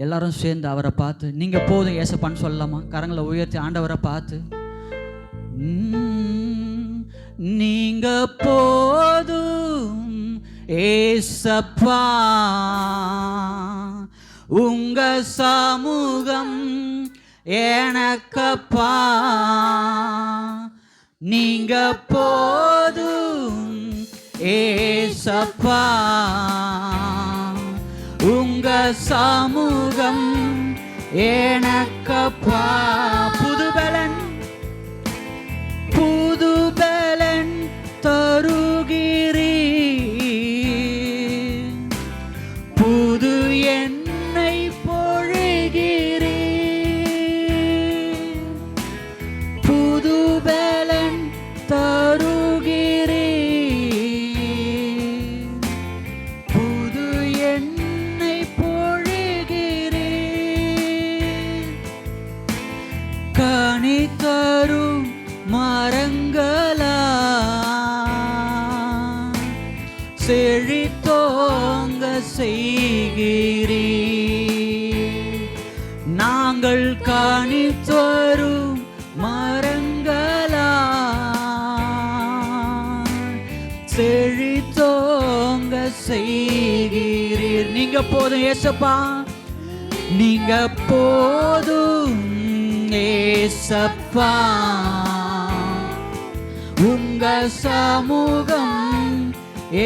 எல்லாரும் சேர்ந்து அவரை பார்த்து நீங்கள் போதும் ஏசப்பான்னு சொல்லலாமா? கரங்களை உயர்த்தி ஆண்டவரை பார்த்து நீங்க போதும் ஏசப்பா, உங்க சமூகம் எனக்கப்பா, நீங்க போதும் ஏசப்பா, உங்க சமூகம் எனக்கப்பா. புதுபலன் புதுபலன் தருகிறீ, புது எண்ணெய் பொழிகிறீ, புதுபலன் தருகிறீ, புது எண்ணெய் பொழிகிறீ, கனி தரும் மரங்களா செழித்தோங்க செய்கிறீ, நாங்கள் கனி தரும் மரங்களா செழித்தோங்க செய்கிறீர். நீங்க போதும் ஏசப்பா, நீங்க போதும் ஏசப்பா, உங்க சமூகம்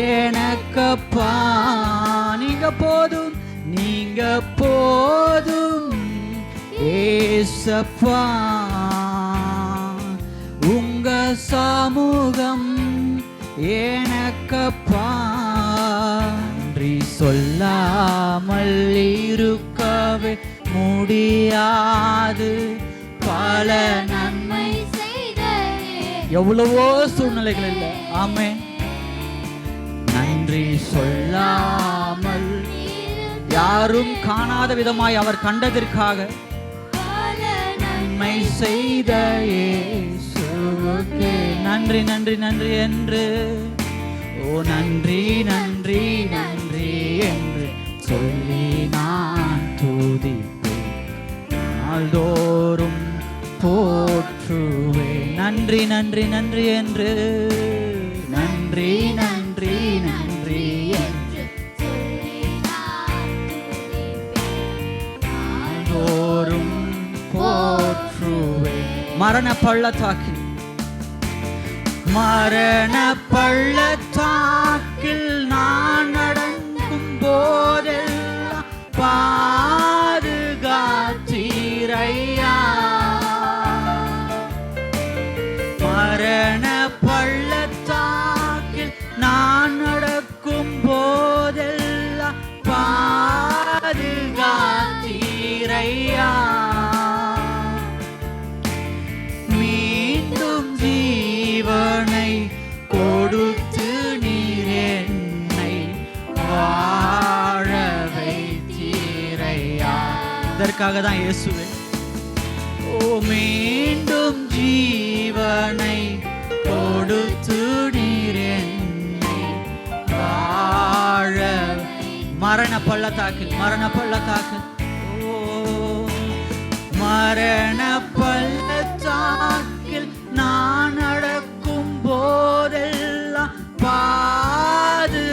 எனக்கப்பா, நீங்க போதும், நீங்க போதும் ஏசப்பா, உங்க சமூகம் எனக்கப்பா. நன்றி சொல்லாமல் இருக்கவே முடியாது, பல நன்மை எவ்வளவோ சூழ்நிலைகள் இல்லை. ஆமென். நன்றி சொல்லாமல் யாரும் காணாத விதமாய் அவர் கண்டதற்காக நன்மை செய்த இயேசுவுக்கே நன்றி நன்றி நன்றி என்று, ஓ நன்றி நன்றி நன்றி என்று சொல்லி நான் துதிப்பேன், நாள்தோறும் போற்றுவே. நன்றி நன்றி நன்றி என்று, நன்றி நன்றி நன்றி என்று நாள்தோறும் போற்றுவே. மரண பள்ளத்தாக்கில், மரண பள்ளத்தாக்கில் நான் நடக்கும் போதெல்லாம் பாதுகாத்தீரையா, மரண பள்ளத்தாக்கில் நான் நடக்கும் போதெல்லாம் பாதுகாத்தீரையா, மீண்டும் ஜீவனை கொடுத்து நீர் என்னை வாழ வைத்தீரையா. இதற்காக தான் இயேசுவே, ஓ மீண்டும் ஜீவனை கொடுத்து நீர் என்னை வாழ. மரண பள்ளத்தாக்கில், மரண பள்ளத்தாக்கில், ஓ மரண பள்ளத்தாக்கில் நான் நடக்கும் போதெல்லாம் பாதுகாத்தீரையா,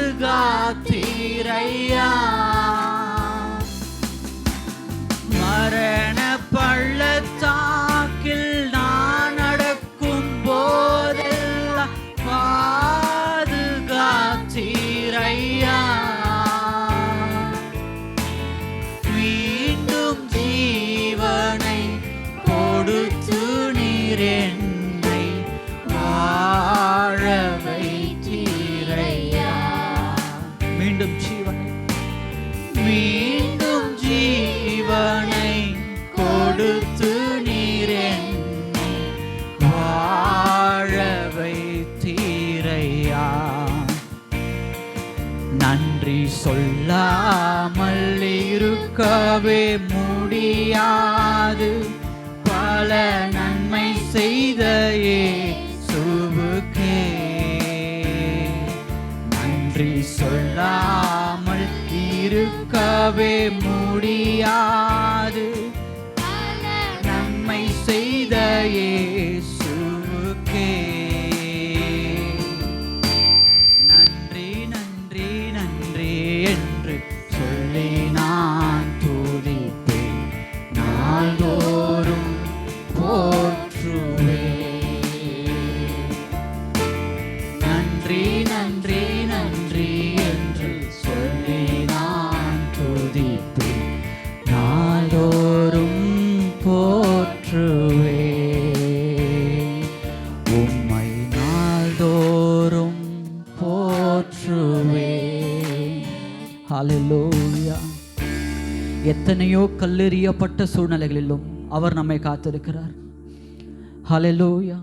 மரண பள்ளத்தாக்கில் நான் நடக்கும் போதெல்லாம் பாதுகாத்தீரையா, மீண்டும் ஜீவனை கொடுத்து நீர் என்னை வாழ வைத்தீரையா. மீண்டும் ஜீவனை, மீண்டும் ஜீவனை கொடுத்து நீர் என்னை வாழ வைத்தீரையா. நன்றி சொல்லாமல் இருக்கவே முடியாது, பல நன்மை செய்த இயேசுவுக்கே நன்றி சொல்லாமல் மறுக்கவே முடியாது நன்மை செய்த இயேசுவுக்கே நன்றி நன்றி நன்றி என்று சொல்லி நான் துதிப்பேன், நாள்தோறும் போற்றுவேன். நன்றி நன்றி நன்றி என்று சொல்லி நான் துதிப்பேன், நாள்தோறும் போற்றுவேன். உம்மை நாள்தோறும் போற்றுவேன். ஹல்லேலூயா. எத்தனையோ கல்லெறியப்பட்ட சூழ்நிலைகளிலும் அவர் நம்மை காத்திருக்கிறார். ஹல்லேலூயா.